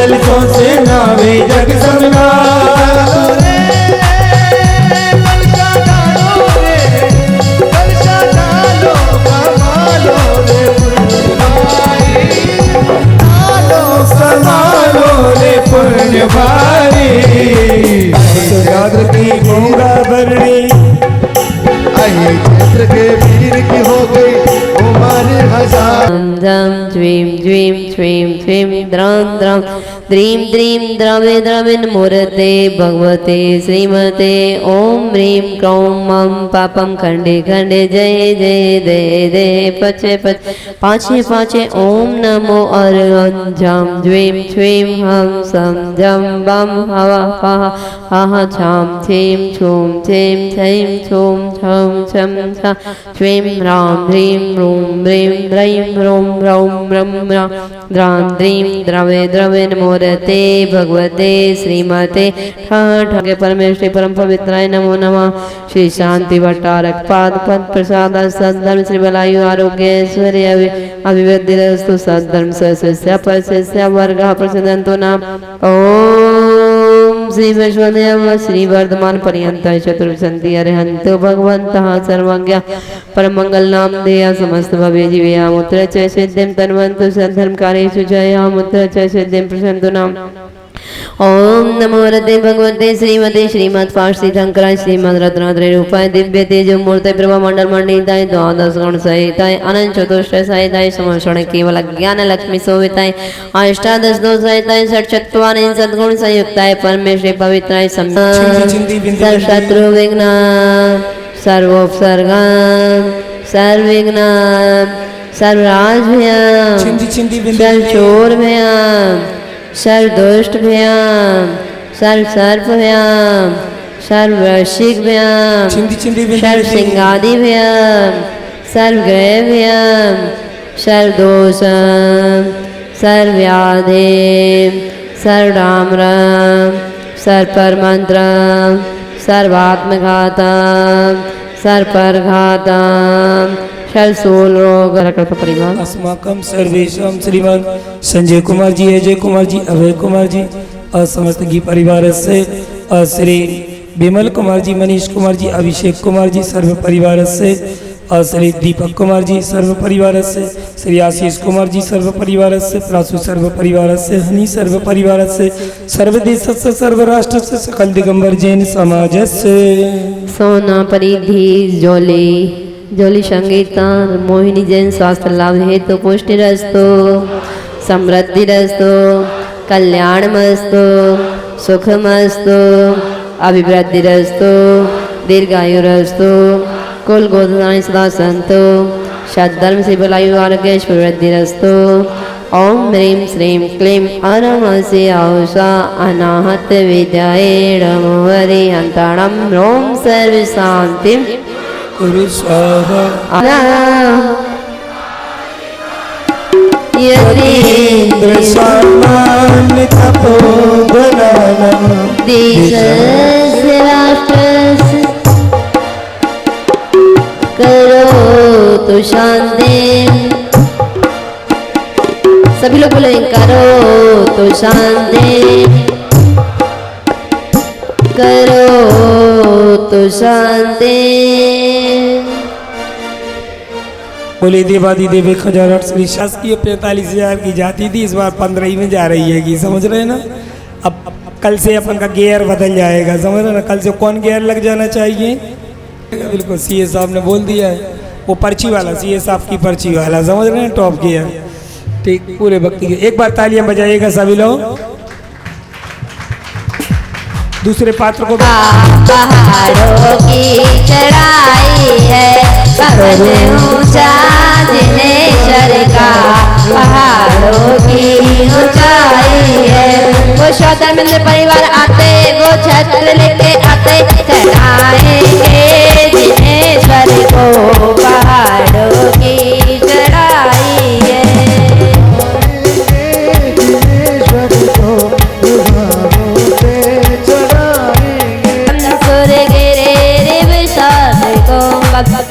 कलशों से नावे जग समगालो रे, कलशा डालो रे, कलशा डालो कमालो रे पुण्य भाई, डालो संभालो रे पुण्य भाई। याद की गंगा भरणी आई क्षेत्र के वीर की हो गई हमारे हजार। धम द्वीम द्वीम श्रीम श्रीम द्रम द्रम द्रीम द्रीम द्रवे द्रविन मूर्ते भगवते श्रीमते ओम ह्रीं क्लौं मं पापम खंडे खंडे जय जय दे दे पचे पच पाचे पाचे ओम नमो अर्हं झं द्वीं श्रीं हं सं झं बम हवा हा हा छां छीं छूं छीं छीं छूं छं छं छा श्रीं ह्रां ह्रीं ह्रूं ह्रीं ह्रैं ह्रौं ह्रौं ह्रं ह्रां द्रां द्रीं द्रवे द्रविन मूर्ते भगवते श्रीमते ठाके परमेश्वरी परम पवित्राय नमो नमः। श्री शांति भट्टारक पाद पद प्रसाद सद्धर्म श्री बलायु आरोग्य ऐश्वर्य अभिवृद्धिरस्तु सद्धर्म सस्या परस्या वर्ग प्रसिद्धंतो नाम। ओम श्री वैष्णदेव श्री वर्धमान पर्यंत चतुर्संति अरहंतो भगवन्तः सर्वज्ञ परम मंगल नाम देया समस्त भवे जीवया मुत्र च सिद्धिं तन्वन्तु सद्धर्म कार्येषु जया मुत्र च सिद्धिं प्रसन्तो नाम। ओम नमो वरदे भगवते श्रीमते श्रीमद् पार्षी शंकराय श्रीमद् रत्नात्रय रूपाय दिव्य तेज मूर्ति प्रभा मंडल मंडिताय द्वादश गुण सहिताय अनंत चतुष्ट सहिताय समर्षण केवल ज्ञान लक्ष्मी शोभिताय अष्टादश दोष सहिताय षट चत्वारिंशत् सद्गुण संयुक्ताय परमेश्वरी पवित्राय सर्व शत्रु विघ्न सर्वोपसर्ग सर्वविघ्न सर्वराजभयं सर्वचोरभयं सर्वदुष्टभयं सर्वसर्पभयं सर्ववृश्चिकभयं सर्वसिंहादिभयं सर्वग्रहभयं सर्वदोषं सर्वव्याधिं सर्वडाम्रं सर्वपरमन्त्रं सर्वात्मघातं सर्वपरघातं शूल रोग परिवार अस्माकं सर्वेशम श्रीमान संजय कुमार जी, अजय कुमार जी, अभय कुमार जी और समस्त घी परिवार से श्री विमल कुमार जी, मनीष कुमार जी, अभिषेक कुमार जी सर्व परिवार से और श्री दीपक कुमार जी सर्व परिवार से, श्री आशीष कुमार जी सर्व परिवार से, प्रासु सर्व परिवार से, हनी सर्व परिवार से, सर्वदेश से, सर्व राष्ट्र से, सकल दिगंबर जैन समाज से। सोना परिधि जोली जोली संगीता मोहिनी जैन स्वास्थ्य लाभ हेतु पुष्टिरस्तु समृद्धिरस्तु कल्याणमस्तु सुखमस्तु अभिवृद्धिरस्तु दीर्घायुरस्तु कुल गोत्राणि सदा सन्तु सद्धर्म से बलायु आरोग्य वृद्धिरस्तु। ओम ह्रीं श्रीं क्लीं अरमसि औषा अनाहत विद्याये नमो हरिहन्ताणं ॐ सर्वशान्तिं गुरु स्वाहा यतीन्द्र सम्मान तपोधनं देशस्य राष्ट्रस्य करोतु शान्तिं। सभी लोग बोले करोतु शान्तिं करोतु शान्तिं। बोले देवादी देव 1008 श्री शासकीय 45,000 की जाती थी, इस बार 15 में जा रही है कि समझ रहे हैं ना। अब कल से अपन का गियर बदल जाएगा, समझ रहे ना। कल से कौन गियर लग जाना चाहिए, बिल्कुल सीए साहब ने बोल दिया है, वो पर्ची वाला सीए साहब की पर्ची वाला, समझ रहे हैं, टॉप गियर। ठीक, पूरे भक्ति के एक बार तालियां बजाइएगा सभी लोग। दूसरे पात्र को पहाड़ों की चढ़ाई है सबसे ऊंचा दिनेश्वर का, पहाड़ों की ऊंचाई है। वो शौतमिंद्र परिवार आते, वो छत्र लेके आते, चढ़ाएंगे दिनेश्वर को, पहाड़ों की चढ़ाई है।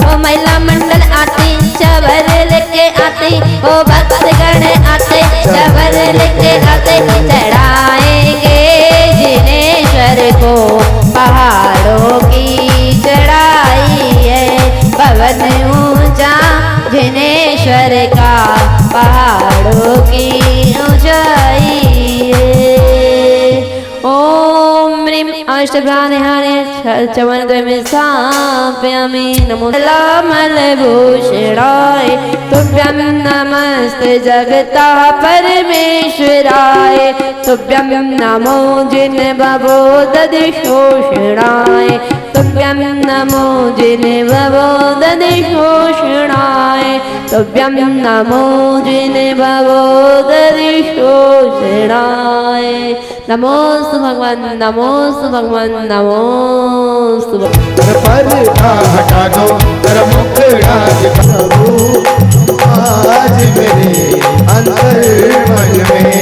ओ महिला मंडल आती, चवर लेके आती, ओ भक्तगण आते, चवर लेके आते, चढ़ा नमोष्टभ्यानिहारे चवनद्वयं स्थापयामि नमो मलभूषणाय तुभ्यं नमस्ते जगतः परमेश्वराय तुभ्यं नमो जिन्ववो दधिशोषणाय तुभ्यं नमो जिन्ववो दधिशोषणाय तुभ्यं नमो जिन्ववो दधिशोषणाय नमोस्तु भगवान नमोस्तु भगवान नमोस्तु पर्दा हटा दो तेरा मुखड़ा दिखाओ आज मेरे अंतर मन में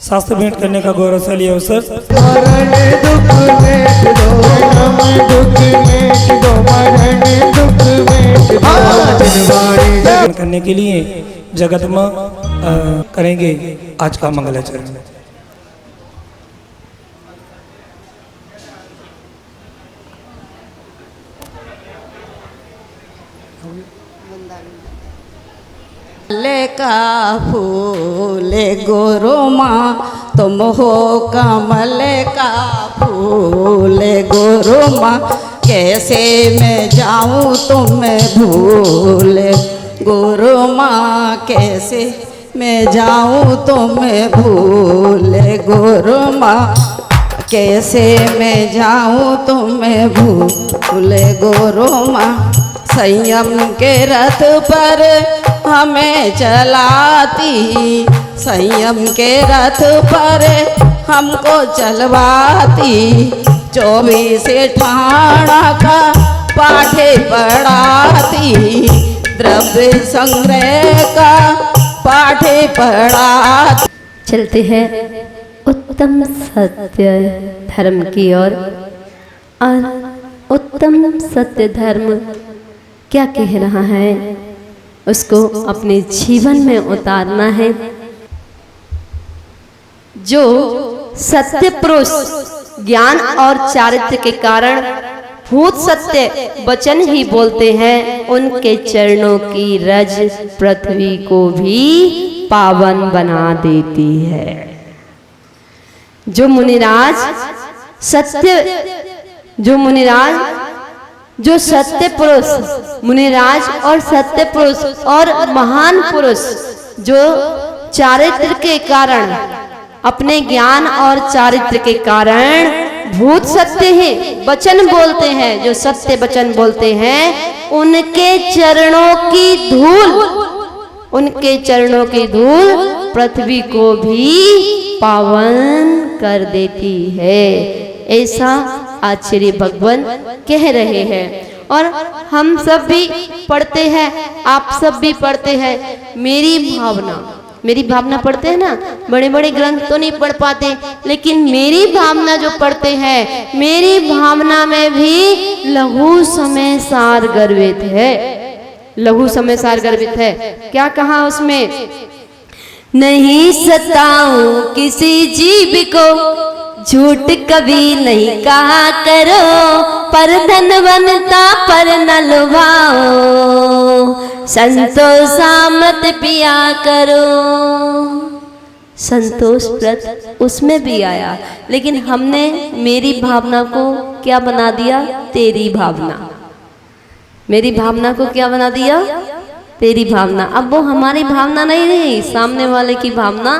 शास्त्र भेंट करने का गौरवशाली अवसर। मरण दुख मेट दो दुख मेट दो मरण दुख मेट दो भेंट करने के लिए जगत में करेंगे आज का मंगलाचरण। कमल का फूल गोरो माँ तुम हो कमल का फूल गोरो माँ कैसे मैं जाऊँ तुम्हें भूल गोरो माँ कैसे मैं जाऊँ तुम्हें भूल गोरो माँ कैसे मैं जाऊँ तुम्हें भूल गोरो माँ संयम के रथ पर हमें चलाती संयम के रथ पर हमको चलवाती 24 ठाणा का पाठे पढ़ाती द्रव्य संग्रह का पाठे पढ़ाती। चलते हैं उत्तम सत्य धर्म की ओर और उत्तम सत्य धर्म क्या कह रहा है उसको अपने जीवन में उतारना है। जो सत्य पुरुष ज्ञान और चारित्र के कारण भूत सत्य वचन ही बोलते हैं उनके चरणों की रज पृथ्वी को भी पावन बना देती है। जो मुनिराज जो सत्य पुरुष मुनिराज और सत्य पुरुष और महान पुरुष जो चारित्र के कारण अपने ज्ञान और चारित्र के कारण भूत सत्य ही वचन बोलते हैं जो सत्य वचन बोलते हैं उनके चरणों की धूल पृथ्वी को भी पावन कर देती है। ऐसा आचार्य भगवान कह रहे हैं और हम सब भी पढ़ते हैं आप सब भी पढ़ते हैं। मेरी भावना पढ़ते हैं ना बड़े बड़े ग्रंथ तो नहीं पढ़ पाते लेकिन मेरी भावना जो पढ़ते हैं मेरी भावना में भी लघु समय सार गर्भित है। क्या कहा उसमें नहीं सताऊं किसी जीव को झूठ कभी नहीं कहा करो पर धनवंता पर न लुभाओ संतोष मत पिया करो। संतोष व्रत उसमें भी आया लेकिन हमने मेरी भावना को क्या बना दिया तेरी भावना। मेरी भावना को क्या बना दिया तेरी भावना। अब वो हमारी भावना नहीं रही सामने वाले की भावना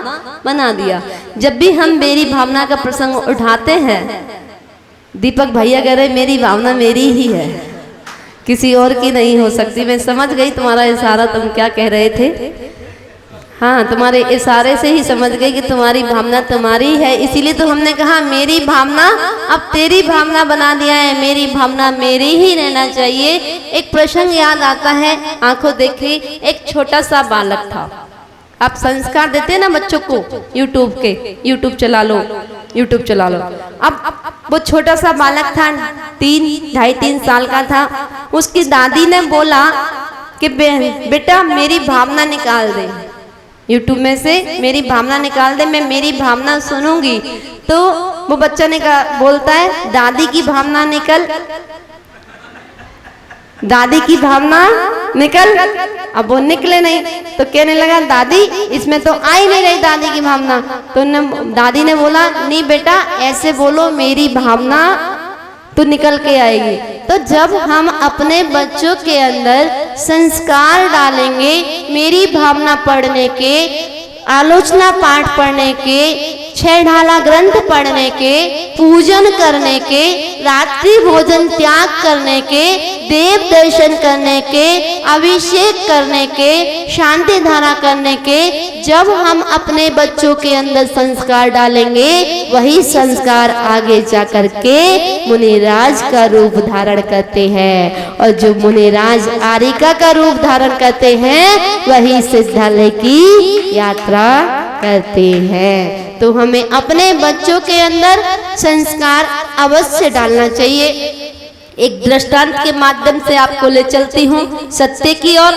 बना दिया। जब भी हम मेरी भावना का प्रसंग उठाते हैं दीपक भैया कह रहे मेरी भावना मेरी ही है किसी और की नहीं हो सकती। मैं समझ गई तुम्हारा इशारा तुम क्या कह रहे थे। हाँ तुम्हारे इशारे से ही समझ गई कि तुम्हारी भावना तुम्हारी है इसीलिए तो हमने कहा मेरी भावना अब तेरी भावना बना दिया है। मेरी भावना मेरी ही रहना चाहिए। एक प्रसंग याद आता है आंखों देखी एक छोटा सा बालक था। आप संस्कार देते हैं ना बच्चों को यूट्यूब चला लो। अब वो छोटा सा बालक था 2.5-3 साल का था। उसकी दादी ने बोला कि बेटा मेरी भावना निकाल दे यूट्यूब में से मेरी भावना निकाल दे मैं मेरी भावना सुनूंगी। तो वो बच्चा ने बोलता है दादी की भावना निकल दादी की भावना निकल, अब वो निकले नहीं तो कहने लगा दादी इसमें तो आ ही नहीं रही दादी की भावना। तो दादी ने बोला नहीं बेटा ऐसे बोलो मेरी भावना तो निकल के आएगी। तो जब हम अपने बच्चों के अंदर संस्कार डालेंगे, मेरी भावना पढ़ने के, आलोचना पाठ पढ़ने के, छह ढाला ग्रंथ पढ़ने के, पूजन करने के, रात्रि भोजन त्याग करने के, देव दर्शन करने के, अभिषेक करने के, शांति धारा करने के, जब हम अपने बच्चों के अंदर संस्कार डालेंगे वही संस्कार आगे जा करके मुनिराज का रूप धारण करते हैं, और जो मुनिराज आरिका का रूप धारण करते हैं वही सिद्धालय की यात्रा करते हैं। तो हमें अपने बच्चों के अंदर संस्कार अवश्य डालना चाहिए। एक दृष्टांत के माध्यम से आपको ले चलती हूँ सत्य की ओर,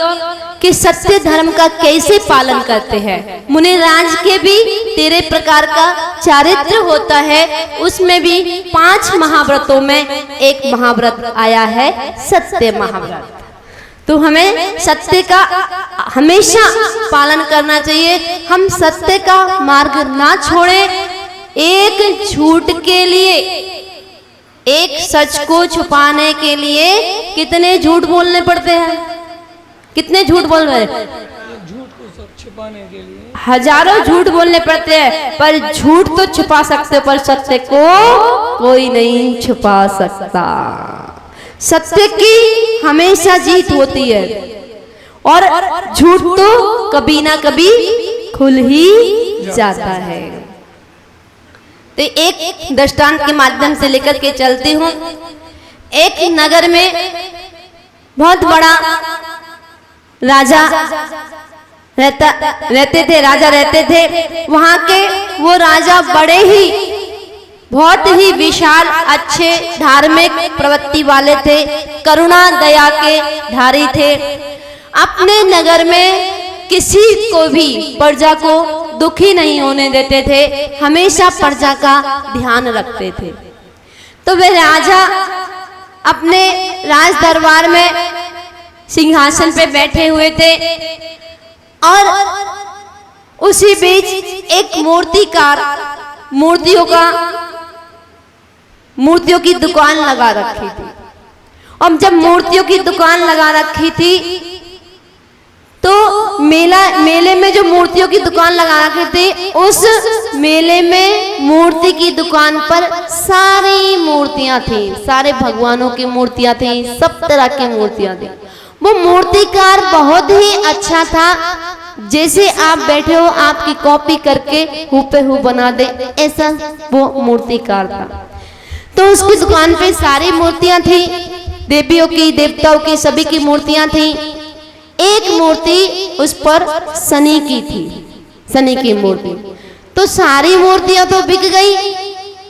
कि सत्य धर्म का कैसे पालन करते हैं। मुनिराज के भी 13 प्रकार का चारित्र होता है, उसमें भी 5 महाव्रतों में एक महाव्रत आया है सत्य महाव्रत। तो हमें सत्य का हमेशा पालन करना चाहिए, हम सत्य का मार्ग ना छोड़ें। एक झूठ के लिए, एक सच को छुपाने के लिए कितने झूठ बोलने पड़ते हैं, कितने झूठ बोल रहे हैं, झूठ को छुपाने के लिए हजारों झूठ बोलने पड़ते हैं, पर झूठ तो छुपा सकते पर सत्य को कोई नहीं छुपा सकता। सत्य की हमेशा जीत होती है और झूठ तो कभी ना कभी खुल ही जाता है। तो एक दृष्टांत के माध्यम से लेकर के चलती हूँ। एक नगर में बहुत बड़ा राजा रहते थे, राजा रहते थे। वहां के वो राजा बड़े ही बहुत ही विशाल, अच्छे, धार्मिक प्रवृत्ति वाले थे, करुणा दया के धारी थे। अपने नगर में किसी को भी प्रजा को दुखी नहीं होने देते थे, हमेशा प्रजा का ध्यान रखते थे। तो वे राजा अपने राज दरबार में सिंहासन पे बैठे हुए थे और उसी बीच एक मूर्तिकार मूर्तियों की दुकान लगा रखी थी। अब जब मूर्तियों की दुकान लगा रखी थी तो मेले में जो मूर्तियों की दुकान लगा रखी थी, उस मेले में मूर्ति की दुकान पर सारी मूर्तियां थी, सारे भगवानों की मूर्तियां थी, सब तरह की मूर्तियां थी। वो मूर्तिकार बहुत ही अच्छा था, जैसे आप बैठे हो आपकी कॉपी करके हूबहू बना दे, ऐसा वो मूर्तिकार था। तो उसकी दुकान पे सारी मूर्तियां थी, देवियों की, देवताओं की, सभी की मूर्तियां थी। एक मूर्ति उस पर शनि की थी, शनि की मूर्ति। तो सारी मूर्तियां तो बिक गई,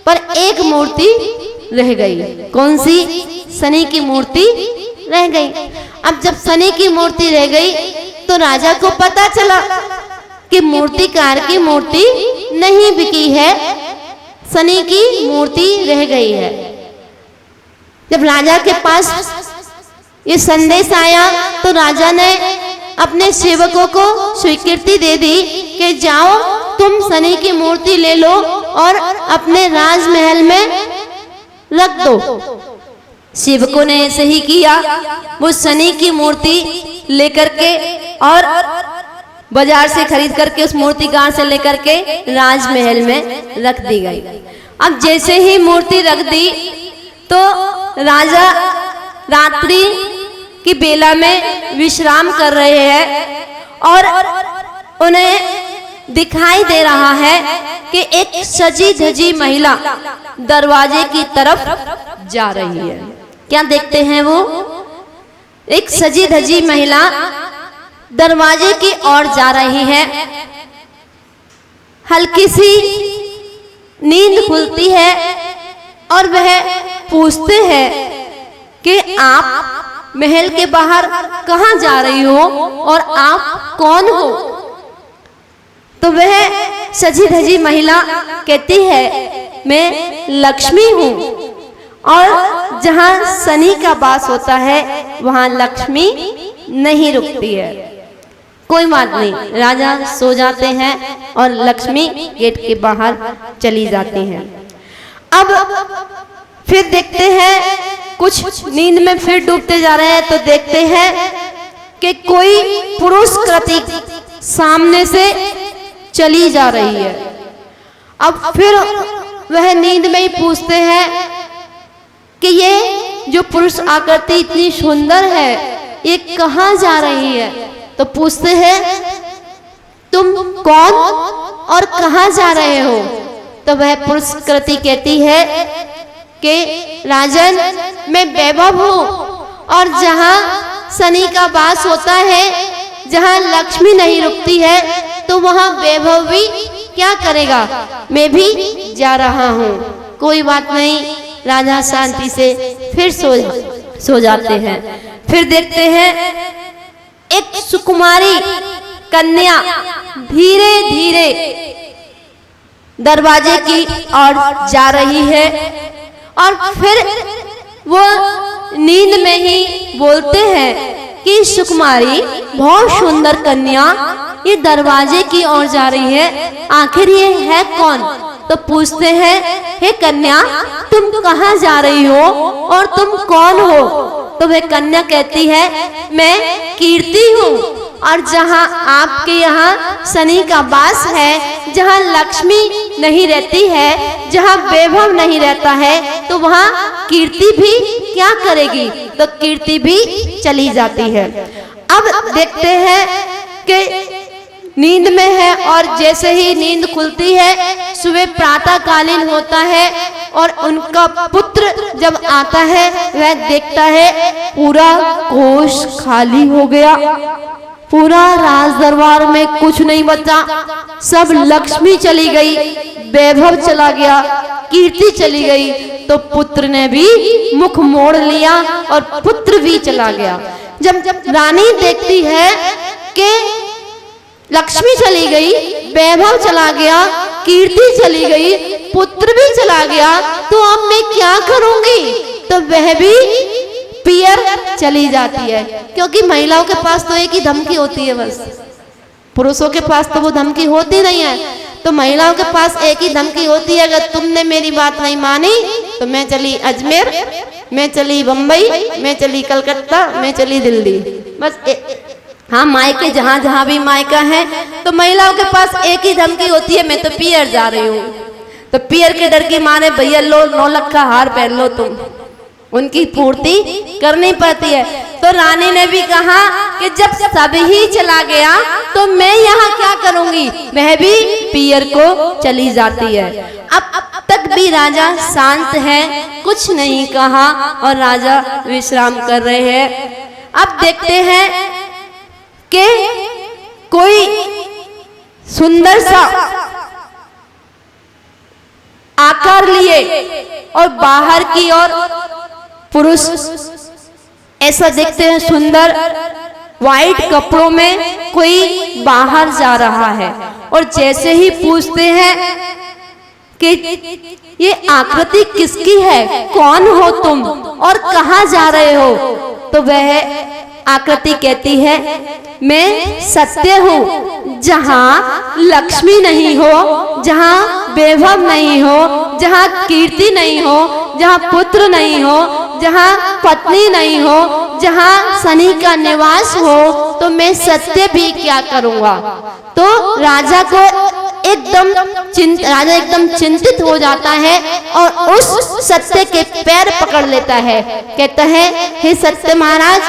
पर एक मूर्ति रह गई। कौन सी? शनि की मूर्ति रह गई। अब जब शनि की मूर्ति रह गई तो राजा को पता चला कि मूर्तिकार की मूर्ति नहीं बिकी है, शनि की मूर्ति रह गई है। जब राजा के पास ये संदेश आया तो राजा ने अपने सेवकों को स्वीकृति दे दी कि जाओ तुम शनि की मूर्ति ले लो और अपने राजमहल में रख दो। सेवकों ने ऐसे ही किया। वो शनि की मूर्ति लेकर के और बाजार से खरीद करके उस मूर्तिकार से लेकर के राजमहल में रख दी गई। अब जैसे ही मूर्ति रख दी तो राजा रात्रि की बेला में विश्राम कर रहे हैं और उन्हें दिखाई दे रहा है कि एक सजी धजी महिला दरवाजे की तरफ जा रही है। क्या देखते हैं वो? एक सजी धजी महिला दरवाजे की ओर जा रही है। हल्की सी नींद खुलती है और वह पूछते हैं कि आप महल के बाहर कहाँ जा रही हो और आप कौन हो? तो वह सजी धजी महिला कहती है मैं लक्ष्मी हूँ और जहाँ शनि का वास होता है वहाँ लक्ष्मी नहीं रुकती है। कोई बात नहीं, राजा सो जाते हैं और लक्ष्मी गेट के बाहर चली जाती हैं। अब फिर देखते हैं कुछ नींद में फिर डूबते जा रहे हैं, तो देखते हैं कि कोई पुरुष कृति सामने से चली जा रही है। अब फिर वह नींद में ही पूछते हैं कि ये जो पुरुष आकृति इतनी सुंदर है, ये कहाँ जा रही है? तो पूछते हैं तुम कौन और कहाँ जा रहे हो? तो वह पुरुष कृति कहती है कि राजन, मैं वैभव हूँ और जहाँ शनि का वास होता है, जहाँ लक्ष्मी नहीं रुकती है, तो वहाँ वैभव भी क्या करेगा, मैं भी जा रहा हूँ। कोई बात नहीं, राजा शांति से फिर सो जाते हैं। फिर देखते हैं एक सुकुमारी कन्या धीरे धीरे दरवाजे की ओर जा रही है और फिर वो नींद में ही बोलते हैं कि सुकुमारी, बहुत सुंदर कन्या, ये दरवाजे की ओर जा रही है, आखिर ये है कौन? तो पूछते हैं, हे कन्या, तुम कहाँ जा रही हो और तुम कौन हो? तो वह कन्या कहती है, मैं कीर्ति हूँ और जहाँ आपके यहाँ शनि का वास है, जहाँ लक्ष्मी नहीं रहती है, जहाँ वैभव नहीं रहता है, तो वहाँ कीर्ति भी क्या करेगी? तो कीर्ति भी चली जाती है। अब देखते हैं कि नींद में है और जैसे ही नींद खुलती है, सुबह प्रातःकालीन होता है और उनका पुत्र जब आता है, वह देखता है पूरा कोष खाली हो गया, पूरा राज दरबार में कुछ नहीं बचा, सब लक्ष्मी चली गई, वैभव चला गया, कीर्ति चली गई। तो पुत्र ने भी मुख मोड़ लिया और पुत्र भी चला गया। जब रानी देखती है कि लक्ष्मी चली गई, वैभव चला गया, कीर्ति चली गई, पुत्र भी चला गया, तो अब मैं क्या करूंगी? तो वह भी पियर चली जाती है, क्योंकि महिलाओं के पास तो एक ही धमकी होती है बस, पुरुषों के पास तो वो धमकी होती नहीं है। तो महिलाओं के पास एक ही धमकी होती है, अगर तुमने मेरी बात नहीं मानी तो मैं चली अजमेर, मैं चली बम्बई, मैं चली कलकत्ता, मैं चली दिल्ली, बस हाँ, मायके जहाँ जहाँ भी मायका है, तो महिलाओं के पास एक ही धमकी होती है, मैं तो पियर जा रही हूँ। तो पियर के डर की माने भैया लो 9 लाख का हार पहन लो, तुम उनकी पूर्ति करनी पड़ती है। तो रानी ने भी कहा कि जब सब ही चला गया तो मैं यहाँ क्या करूंगी? वह भी पियर को चली जाती है। अब तक भी राजा शांत है, कुछ नहीं कहा और राजा विश्राम कर रहे हैं। अब देखते हैं कि कोई सुंदर सा आकार लिए और बाहर की ओर पुरुष ऐसा देखते हैं, सुंदर वाइट कपड़ों में कोई बाहर जा रहा है और जैसे ही पूछते हैं कि ये आकृति किसकी है, कौन हो तुम और कहाँ जा रहे हो? तो वह आकृति कहती है, मैं सत्य हूँ, जहाँ लक्ष्मी नहीं हो, जहाँ वैभव नहीं हो, जहाँ कीर्ति नहीं हो, जहाँ पुत्र नहीं हो, जहाँ पत्नी नहीं हो, जहाँ शनि का निवास हो, तो मैं सत्य भी क्या करूँगा? तो राजा एकदम चिंतित हो जाता है और उस सत्य के पैर पकड़ लेता है। कहता है, हे सत्य महाराज,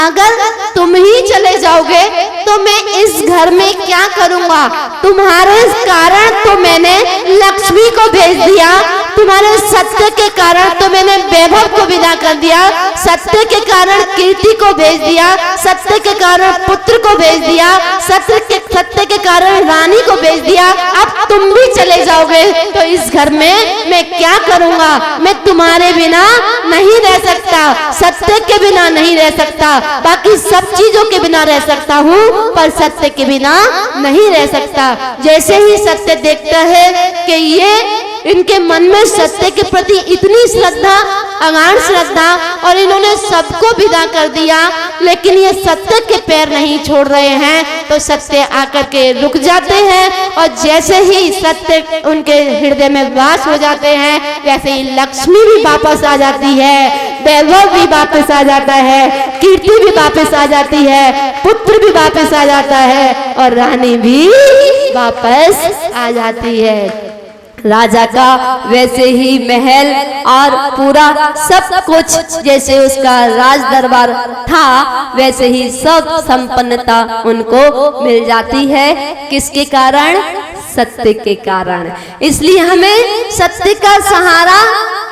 अगर तुम ही चले जाओगे तो मैं इस घर में क्या करूँगा? तुम्हारे कारण तो मैंने लक्ष्मी को भेज दिया, तुम्हारे सत्य के कारण तो मैंने वैभव को विदा कर दिया, सत्य के कारण कीर्ति को भेज दिया, सत्य के कारण पुत्र को भेज दिया, सत्य के कारण रानी को भेज दिया। अब तुम भी चले जाओगे तो इस घर में मैं क्या करूँगा? मैं तुम्हारे बिना नहीं रह सकता, सत्य के बिना नहीं रह सकता, बाकी सब चीजों के बिना रह सकता हूँ पर सत्य के बिना नहीं रह सकता। जैसे ही सत्य देखता है कि ये इनके मन में सत्य के प्रति इतनी श्रद्धा अगाध श्रद्धा और इन्होंने सबको विदा कर दिया, लेकिन ये सत्य के पैर नहीं छोड़ रहे हैं, तो सत्य आकर के रुक जाते हैं और जैसे ही सत्य उनके हृदय में वास हो जाते हैं, वैसे ही लक्ष्मी भी वापस आ जाती है, वैभव भी वापस आ जाता है, कीर्ति भी वापस आ जाती है, पुत्र भी वापस आ जाता है और रानी भी वापस आ जाती है। राजा का वैसे ही महल और पूरा सब कुछ जैसे उसका राज दरबार था, वैसे ही सब संपन्नता उनको मिल जाती है। किसके कारण? सत्य के कारण। इसलिए हमें सत्य का सहारा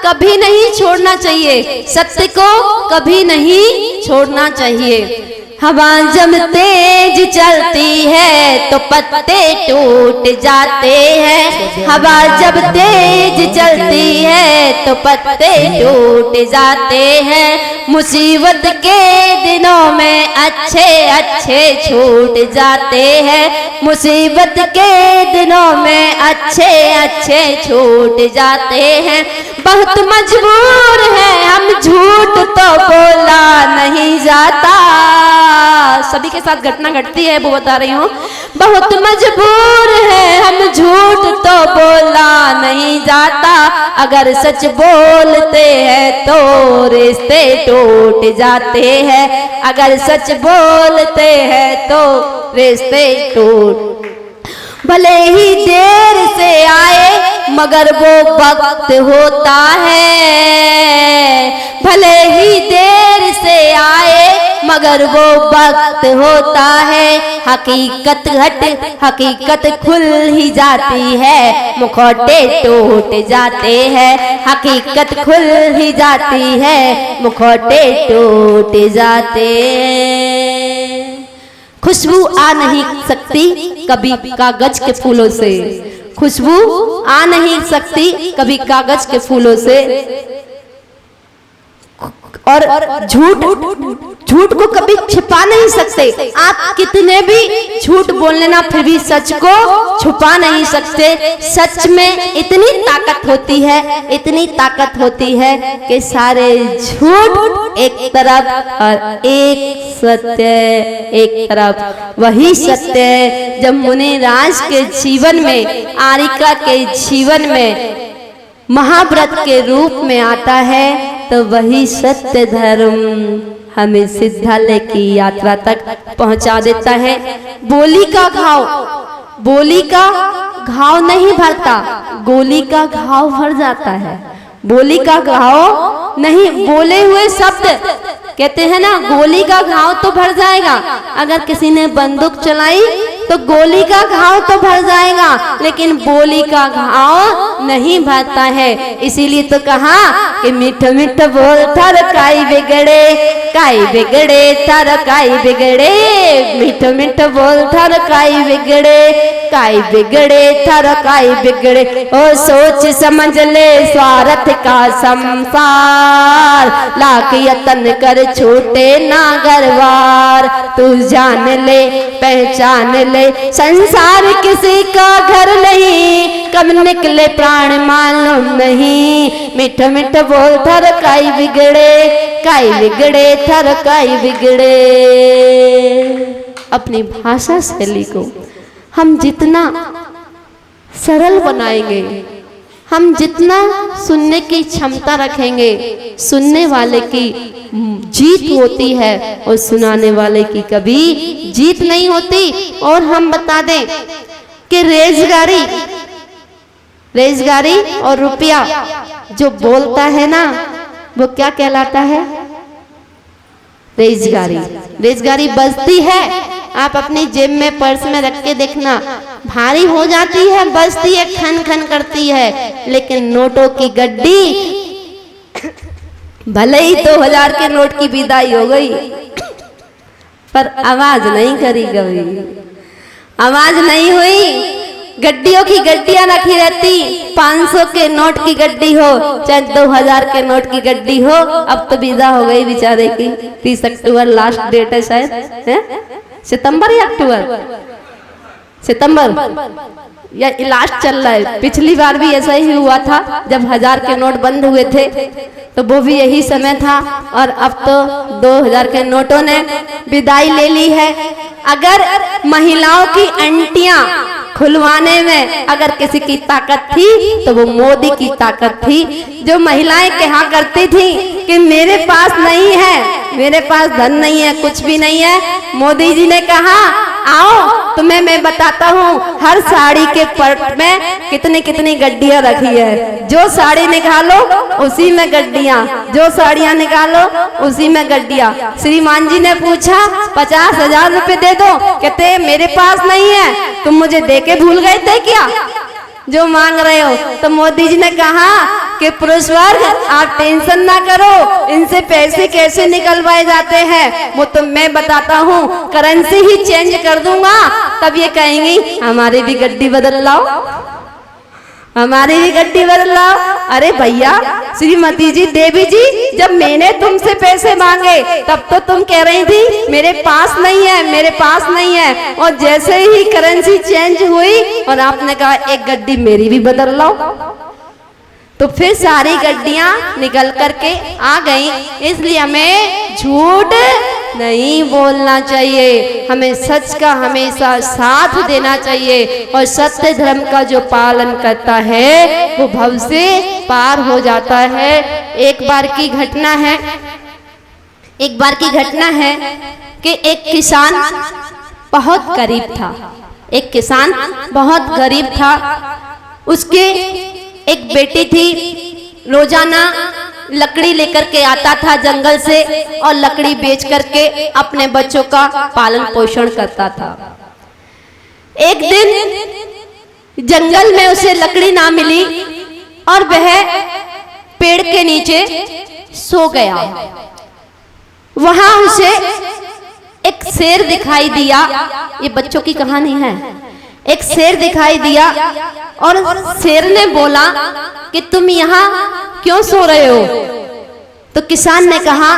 कभी नहीं छोड़ना चाहिए, सत्य को कभी नहीं छोड़ना चाहिए। हवा जब तेज चलती है तो पत्ते टूट जाते हैं, हवा जब तेज चलती है तो पत्ते टूट जाते हैं। मुसीबत के दिनों में अच्छे अच्छे छूट जाते हैं, मुसीबत के दिनों में अच्छे अच्छे छूट जाते हैं। बहुत मजबूर है हम, झूठ तो बोला नहीं जाता। सभी के साथ घटना घटती है, वो बता रही हूँ। बहुत मजबूर है हम, झूठ तो बोला नहीं जाता। अगर सच बोलते हैं तो रिश्ते टूट जाते हैं, अगर सच बोलते हैं तो रिश्ते टूट। भले ही देर से आए मगर वो वक्त होता है, भले ही देर से आए मगर वो वक्त होता है। हकीकत खुल ही जाती है, मुखौटे टूट जाते हैं। हकीकत खुल ही जाती है, मुखौटे टूट जाते हैं। खुशबू आ नहीं सकती कभी कागज के फूलों से, खुशबू आ नहीं सकती कभी कागज के फूलों से। और झूठ को कभी छिपा नहीं सकते। आप कितने भी झूठ बोल लेना, फिर भी सच को छुपा नहीं सकते। सच में इतनी ताकत होती है, इतनी ताकत होती है कि सारे झूठ एक तरफ और एक सत्य एक तरफ। वही सत्य जब मुनिराज के जीवन में, आरिका के जीवन में महाव्रत के रूप में आता है, तो वही सत्य धर्म हमें सिद्धालय की यात्रा तक पहुंचा देता है। बोली का घाव नहीं भरता, गोली का घाव भर जाता है। बोली का घाव नहीं, बोले हुए शब्द कहते हैं ना, गोली का घाव तो भर जाएगा। अगर किसी ने बंदूक चलाई तो गोली का घाव तो भर जाएगा, लेकिन बोली का घाव नहीं भरता है। इसीलिए तो कहा कि मीठ मीठ बोल थर काई बिगड़े, काई बिगड़े थर काई बिगड़े। मीठ मीठ बोल थर काई बिगड़े, काई बिगड़े थर काई बिगड़े। ओ सोच समझ ले स्वार्थ का संसार, लाख यतन कर छोटे ना गरवार। तू जान ले पहचान ले, संसार किसी का घर नहीं, कब निकले प्राण मालूम नहीं। मीठ मीठ बोल थर काई बिगड़े, काई बिगड़े थर काई बिगड़े। अपनी भाषा शैली को हम जितना सरल बनाएंगे, हम जितना सुनने की क्षमता रखेंगे, सुनने वाले की जीत होती है और सुनाने वाले की कभी जीत नहीं होती। और हम बता दें कि रेजगारी और रुपया जो बोलता है ना, वो क्या कहलाता है? रेजगारी बजती है। आप अपनी जेब में पर्स में रख के देखना, भारी हो जाती है, बजती है, खन खन करती है। लेकिन नोटों की गड्डी, भले ही 2000 के नोट की विदाई हो गई, पर आवाज नहीं करी, कभी आवाज नहीं हुई। गड्डियों की गड्डियां रखी रहती, 500 के नोट की गड्डी हो चाहे 2000 के नोट की गड्डी हो। अब तो विदा हो गई बेचारे की। 30 अक्टूबर लास्ट डेट है शायद, है? सितंबर या अक्टूबर? सितंबर या लास्ट चल रहा है। पिछली बार भी ऐसा ही हुआ था, जब 1000 के नोट बंद हुए थे तो वो भी यही समय था। और अब तो 2000 के नोटों ने विदाई ले ली है। अगर महिलाओं की अंटियां खुलवाने में अगर किसी की ताकत थी तो वो मोदी की ताकत थी। जो महिलाएं कहा करती थी कि मेरे पास नहीं है, मेरे पास धन नहीं है, कुछ भी नहीं है, मोदी जी ने कहा आओ तुम्हें मैं बताता हूँ हर साड़ी के पर्ट में कितनी कितनी गड्डियां रखी है। जो साड़ी निकालो उसी में गड्डियां, जो साड़ियां निकालो उसी में गड्डियां। श्रीमान जी ने पूछा 50,000 रुपए दे दो, कहते मेरे पास नहीं है, तुम मुझे दे के भूल गए थे क्या जो मांग रहे हो। तो मोदी जी ने कहा कि पुरुष वर्ग आप टेंशन ना करो, इनसे पैसे कैसे निकलवाए जाते हैं वो तो मैं बताता हूँ, करेंसी ही चेंज कर दूंगा। तब ये कहेंगी हमारी भी गड्डी बदल लाओ, हमारी भी गड्डी बदल लाओ। अरे भैया श्रीमती जी, देवी जी, जब मैंने तुमसे पैसे मांगे तब तो तुम कह रही थी मेरे पास नहीं है, मेरे पास नहीं है। और जैसे ही करेंसी चेंज हुई और आपने कहा एक गड्डी मेरी भी बदल लाओ, तो फिर सारी गड्डियां निकल करके आ गई। इसलिए हमें झूठ नहीं बोलना चाहिए, हमें सच का हमेशा साथ देना चाहिए। और सत्य धर्म का जो पालन करता है वो भव से पार हो जाता है। एक बार की घटना है, एक बार की घटना है कि एक किसान बहुत गरीब था। एक किसान बहुत गरीब था, उसके एक बेटी थी, रोजाना लकड़ी लेकर के आता था जंगल से और लकड़ी बेच करके अपने बच्चों का पालन पोषण करता था। एक दिन जंगल में उसे लकड़ी ना मिली और वह पेड़ के नीचे सो गया। वहां उसे एक शेर दिखाई दिया, ये बच्चों की कहानी है। एक शेर दिखाई दिया और शेर ने बोला कि तुम यहाँ क्यों सो रहे हो। तो किसान ने कहा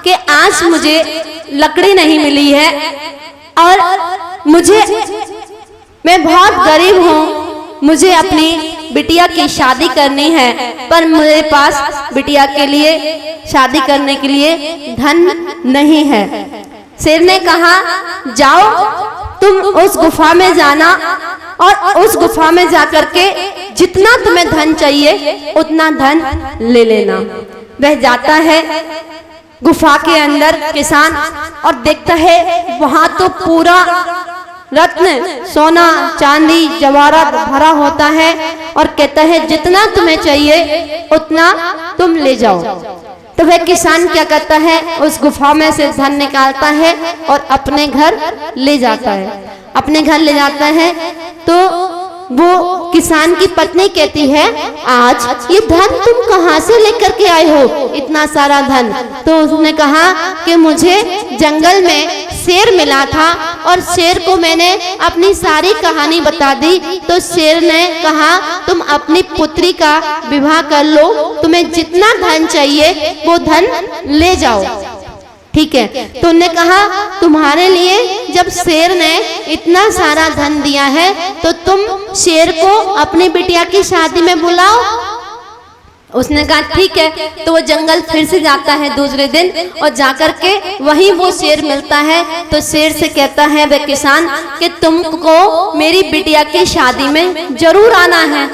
कि आज मुझे लकड़ी नहीं मिली है और मैं बहुत गरीब हूँ, मुझे अपनी बिटिया की शादी करनी है, पर मेरे पास बिटिया के लिए शादी करने के लिए धन नहीं है। शेर ने कहा जाओ तुम उस गुफा में जाना और उस गुफा में जाकर के जितना तुम्हें धन चाहिए उतना धन ले लेना। वह जाता है गुफा के अंदर किसान और देखता है वहां तो पूरा रत्न, सोना, चांदी, जवाहरात भरा होता है और कहता है जितना तुम्हें चाहिए उतना तुम ले जाओ। तो वह किसान क्या करता है, उस गुफा में से धन निकालता है और अपने घर ले जाता है। अपने घर ले जाता है तो वो किसान की पत्नी कहती है आज ये धन तुम कहाँ से लेकर के आए हो, इतना सारा धन। तो उसने कहा कि मुझे जंगल में शेर मिला था और शेर को मैंने अपनी सारी कहानी बता दी, तो शेर ने कहा तुम अपनी पुत्री का विवाह कर लो, तुम्हें जितना धन चाहिए वो धन ले जाओ। ठीक है, तो उन्होंने कहा तुम्हारे लिए जब शेर ने इतना सारा धन दिया है तो तुम शेर को अपनी बिटिया की शादी में बुलाओ। उसने कहा ठीक है। तो वो जंगल फिर से जाता है दूसरे दिन और जाकर के वहीं वो शेर मिलता है। तो शेर से कहता है वह किसान कि तुमको मेरी बिटिया की शादी में जरूर आना है।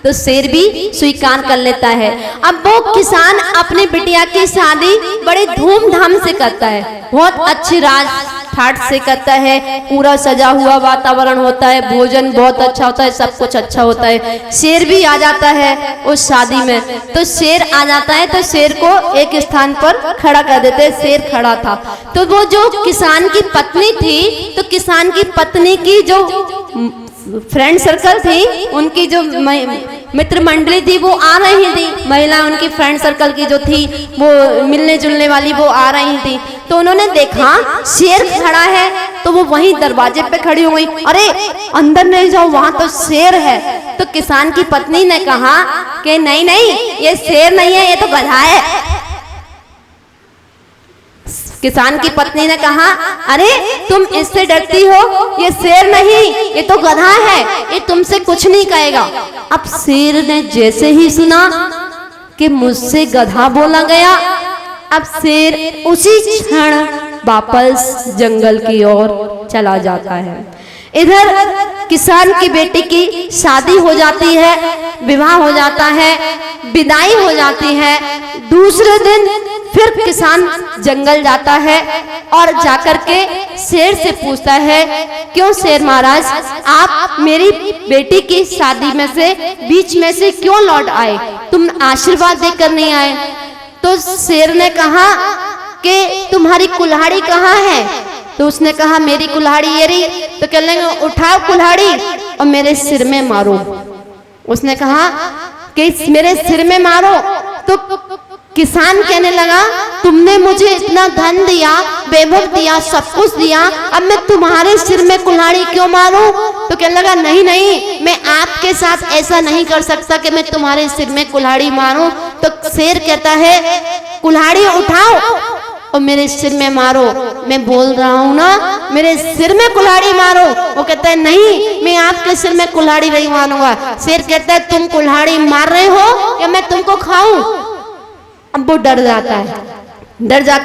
तो शेर भी स्वीकार कर लेता है। अब वो किसान अपनी बिटिया की शादी बड़े धूमधाम से करता है, बहुत अच्छी राज ठाट से करता है, पूरा सजा हुआ वातावरण होता है, भोजन बहुत अच्छा होता है, सब कुछ अच्छा होता है। शेर भी आ जाता है उस शादी में। तो शेर आ जाता है तो शेर को एक स्थान पर खड़ा कर देते हैं। शेर खड़ा था तो वो जो किसान की पत्नी थी, तो किसान की पत्नी की जो फ्रेंड सर्कल थी, उनकी जो मित्र मंडली थी वो आ रही थी, महिला उनकी फ्रेंड सर्कल की जो थी वो मिलने जुलने वाली वो आ रही थी। तो उन्होंने देखा शेर खड़ा है तो वो वहीं दरवाजे पे खड़ी हो गई, अरे अंदर नहीं जाओ वहां तो शेर है। तो किसान की पत्नी ने कहा कि नहीं नहीं ये शेर नहीं है, ये तो गधा है। किसान की पत्नी ने कहा अरे तुम इससे डरती हो, ये शेर नहीं ये तो गधा है, ये तुमसे कुछ नहीं कहेगा। अब शेर ने जैसे ही सुना कि मुझसे गधा बोला गया। अब शेर उसी क्षण वापस जंगल की ओर चला जाता है। इधर किसान की बेटी की शादी हो जाती है, विवाह हो जाता है, विदाई हो जाती है। दूसरे दिन फिर किसान जंगल जाता है और जाकर के शेर से पूछता है, क्यों शेर महाराज, आप मेरी बेटी की शादी में से बीच में से क्यों लौट आए, तुम आशीर्वाद देकर नहीं आए? तो शेर ने कहा कि तुम्हारी कुल्हाड़ी कहाँ है? तो उसने कहा मेरी कुल्हाड़ी ये रही। तो कह लेंगे उठाओ कुल्हाड़ी और मेरे सिर में मारो। उसने कहा कि मेरे सिर में मारो। तो किसान कहने लगा तुमने मुझे इतना धन दिया, वैभव दिया, सब कुछ दिया, अब मैं तुम्हारे सिर में कुल्हाड़ी क्यों मारूं? तो कहने लगा नहीं नहीं, मैं आपके साथ ऐसा नहीं कर सकता कि मैं तुम्हारे सिर में कुल्हाड़ी मारूं। तो शेर कहता है कुल्हाड़ी उठाओ और मेरे सिर में मारो। मैं बोल रहा हूँ ना, मेरे सिर में कुल्हाड़ी मारो। वो कहता है नहीं, मैं आपके सिर में कुल्हाड़ी नहीं मारूंगा। शेर कहता है तुम कुल्हाड़ी मार रहे हो या मैं तुमको खाऊं? अब वो डर जाता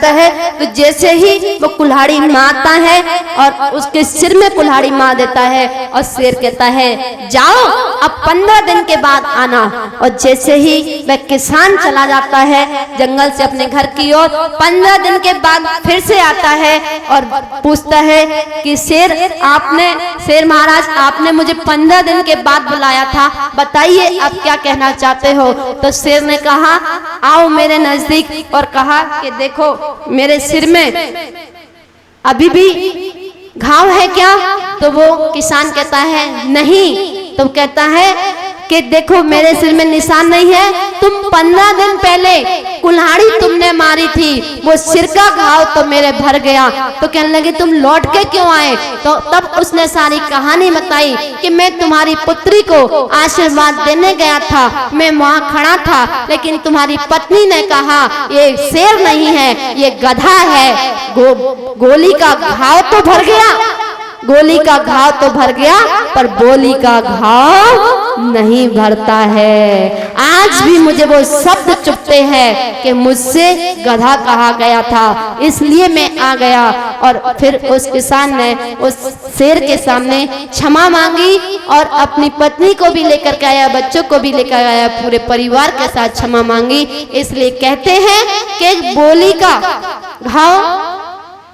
है। तो जैसे ही वो कुल्हाड़ी मारता है और उसके सिर में कुल्हाड़ी मार देता है और शेर कहता है जाओ अब 15 दिन के बाद आना। और जैसे ही वह किसान चला जाता है जंगल से अपने घर की ओर, 15 दिन के बाद फिर से आता है और पूछता है कि शेर महाराज आपने मुझे 15 दिन के बाद बुलाया था, बताइए आप क्या कहना चाहते हो? तो शेर ने कहा आओ मेरे नजदीक और कहा कि देखो मेरे सिर में अभी भी घाव है क्या? तो वो किसान कहता है नहीं। तो कहता है कि देखो मेरे सिर में निशान नहीं है, तुम 15 दिन पहले कुल्हाड़ी तुमने मारी थी, वो सिर का घाव तो मेरे भर गया। तो कहने लगे तुम लौट के क्यों आए? तो तब उसने सारी कहानी बताई कि मैं तुम्हारी पुत्री को आशीर्वाद देने गया था, मैं वहाँ खड़ा था, लेकिन तुम्हारी पत्नी ने कहा ये शेर नहीं है, ये गधा है। गोली का घाव तो भर गया, गोली का घाव तो भर गया, पर बोली का घाव नहीं भरता है। आज भी मुझे वो शब्द चुभते हैं कि मुझसे गधा कहा गया था, इसलिए मैं आ गया। और फिर उस किसान ने उस शेर के सामने क्षमा मांगी और अपनी पत्नी को भी लेकर के आया, बच्चों को भी लेकर आया, पूरे परिवार के साथ क्षमा मांगी। इसलिए कहते हैं कि बोली का घाव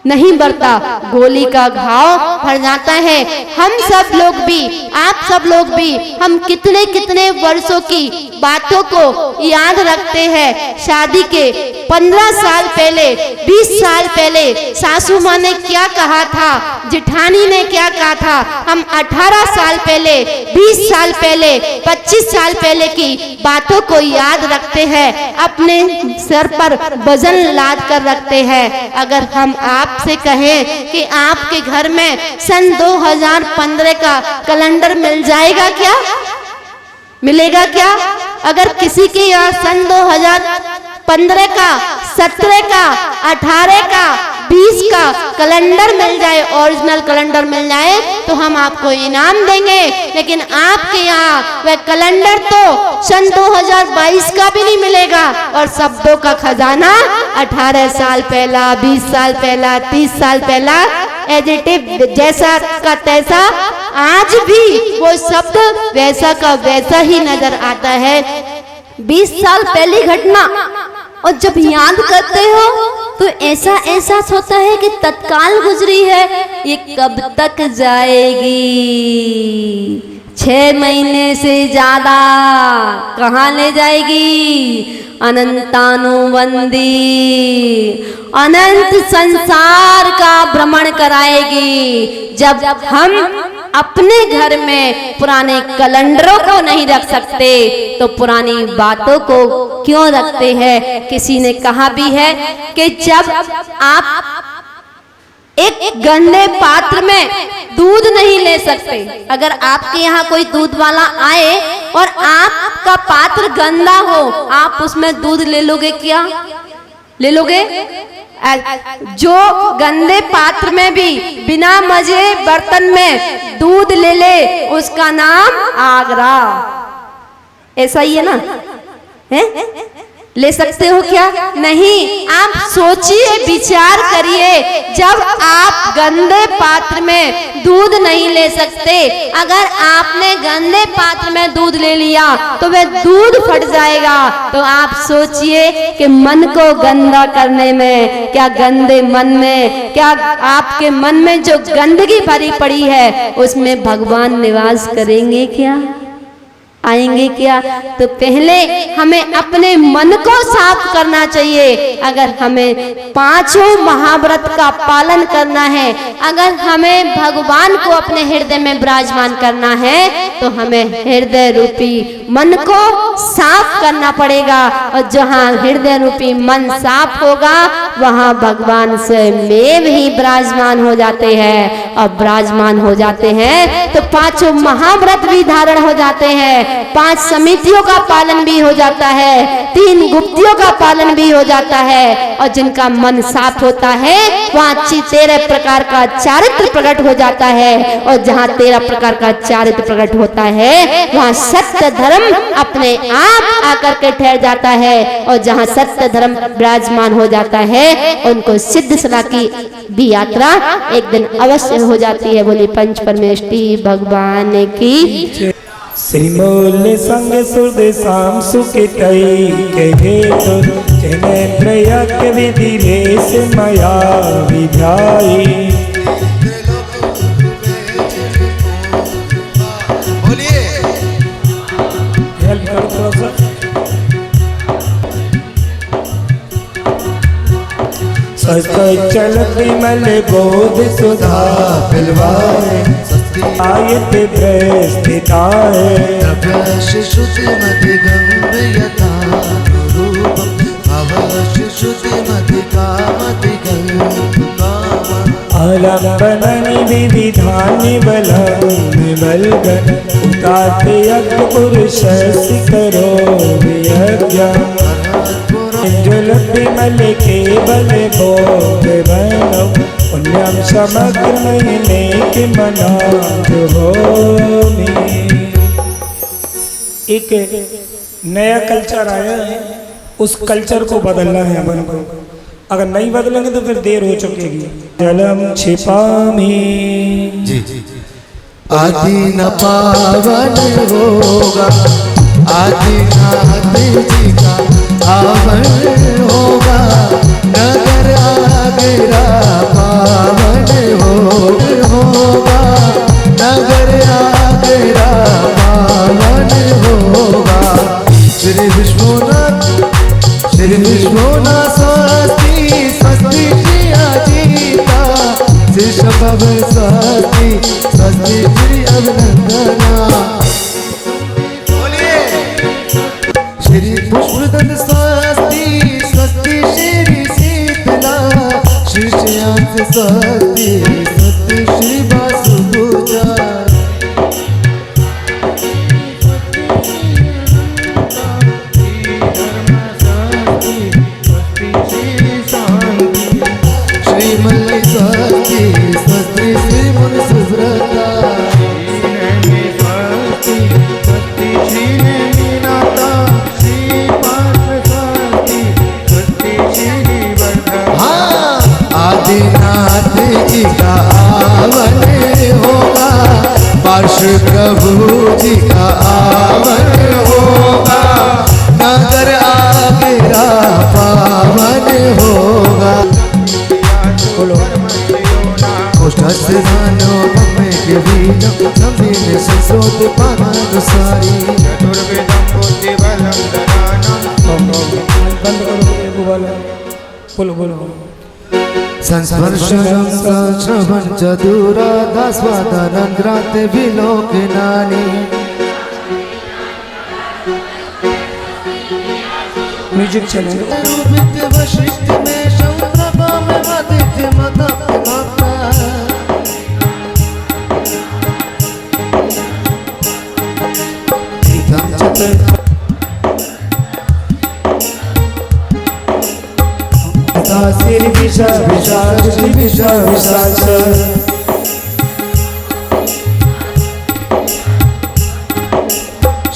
नहीं भरता, गोली का घाव भर जाता है। हम सब लोग भी, आप सब लोग भी, हम कितने कितने वर्षों की बातों को याद रखते हैं। शादी के 15 साल पहले, 20 साल पहले सासू माँ ने क्या कहा था, जिठानी ने क्या कहा था, हम 18 साल पहले, 20 साल पहले, 25 साल पहले की बातों को याद रखते हैं, अपने सर पर वजन लाद कर रखते हैं। अगर हम आपसे कहें कि आपके घर में सन 2015 का कैलेंडर मिल जाएगा क्या? मिलेगा क्या? अगर किसी के यहाँ सन 2015 का, 17 का, 18 का, 20 का कैलेंडर मिल जाए, ओरिजिनल कैलेंडर मिल जाए, तो हम आपको इनाम देंगे। लेकिन आपके यहाँ वह कैलेंडर तो सन 2022 का भी नहीं मिलेगा और शब्दों का खजाना 18 साल पहला, 20 साल पहला, 30 साल पहला, एडिटिव जैसा का तैसा आज भी वो शब्द वैसा का वैसा ही नजर आता है। 20 साल पहली घटना और जब याद करते हो तो ऐसा एहसास होता है कि तत्काल गुजरी है, ये कब तक जाएगी? 6 महीने से ज्यादा कहाँ ले जाएगी? अनंतानुबंदी अनंत संसार का भ्रमण कराएगी। जब हम अपने घर में पुराने कैलेंडरों को नहीं रख सकते तो पुरानी बातों को क्यों रखते हैं? किसी ने कहा भी है कि जब आप एक गंदे पात्र में दूध नहीं ले सकते, अगर आपके यहाँ कोई दूध वाला आए और आपका पात्र गंदा हो, आप उसमें दूध ले लोगे क्या? ले लोगे? जो गंदे पात्र में भी बिना मजे बर्तन में दूध ले ले, उसका नाम आगरा। ऐसा ही है ना? है? ले सकते हो क्या? नहीं। आप सोचिए, विचार करिए, जब आप गंदे पात्र में दूध नहीं ले सकते, अगर आपने गंदे पात्र में दूध ले लिया तो वह दूध फट जाएगा। तो आप सोचिए कि मन को गंदा करने में, क्या गंदे मन में, क्या आपके मन में जो गंदगी भरी पड़ी है उसमें भगवान निवास करेंगे क्या? आएंगे क्या? तो पहले हमें अपने मन को साफ करना चाहिए। अगर हमें पांचों महाव्रत का पालन करना है, अगर हमें भगवान को अपने हृदय में विराजमान करना है, तो हमें हृदय रूपी मन को साफ करना पड़ेगा। और जहाँ हृदय रूपी मन साफ होगा वहाँ भगवान स्वयं ही विराजमान हो जाते हैं। और विराजमान हो जाते हैं तो पांचों महाव्रत भी धारण हो जाते हैं, 5 समितियों का पालन भी हो जाता है, 3 गुप्तियों का पालन भी हो जाता है। और जिनका मन साफ होता है वहाँ 13 प्रकार का चारित्र प्रकट हो जाता है। और जहाँ 13 प्रकार का चारित्र प्रकट होता है वहाँ सत्य धर्म अपने आप आकर के ठहर जाता है। और जहाँ सत्य धर्म विराजमान हो जाता है उनको सिद्ध सला की भी यात्रा एक दिन अवश्य हो जाती है। बोली पंच परमेष्टि भगवान की। श्री मूल संग सुरदे शाम सुकितई के हेतु जनेन्द्र यज्ञ विधि रेस मया विधाई। बोलिए हेल्प करो थोड़ा सा। सच चलत विमल बोध सुधा पिलवाए, आयत स्थिताए। द्रव्यस्य श्रुतिमधिगम्यता रूपं भवस्य श्रुतिमधिकामधिगम्यताम्। आलम्बननि विविधानि बलं विबलगन, उताते यज्ञ पुरुषस्य करो वियज्ञम्। ज्वलत विमल केवल भोग बनौ, पुण्यम समग्र महीने के मना होमी। एक नया कल्चर आया है, उस कल्चर को बदलना है अपन को। अगर नहीं बदलेंगे तो फिर देर हो चुकेगी। जलम छिपामी जी आदि न पावन होगा, आदि नाथ जी का आवन होगा। नगर आगरा पावन होगा, नगर आगरा पावन होगा। श्री विश्वनाथ स्वस्ति स्वस्ति श्री अजीता, श्री शंभव स्वस्ति स्वस्ति श्री अभिनंदना। श्री पुष्पदत्त स्वस्ति स्वस्ति श्री शीतला, श्री श्रेयांश स्वस्ति स्वस्ति श्री वासुपूजा। श्री मल्ली स्वस्ति स्वस्ति श्री मुनि सुव्रता। आदिनाथ जी का आवन होगा, पार्श्व प्रभु जी का आवन होगा। नगर आगरा पावन होगा। कोष्ठस्य दानो ब्रह्मे के बीनो, संधीन संसोत पानानुसारी। बंद करो बोलो बोलो। संस्पर्शनं श्रवण चतुरा दास्वादानंद्राते विलोकनानि। म्यूजिक चलेंगे। रूपित वशिष्ठ में शंप्रभा में आदित्य मदप्तमाप्ता। प्रीतम चतर श्री विशाल विशाल श्री विशाल विशाल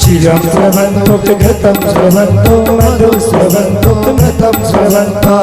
क्षीरं स्रवन्तु घृतं स्रवन्तु मधु स्रवन्तु घृतं स्रवन्तु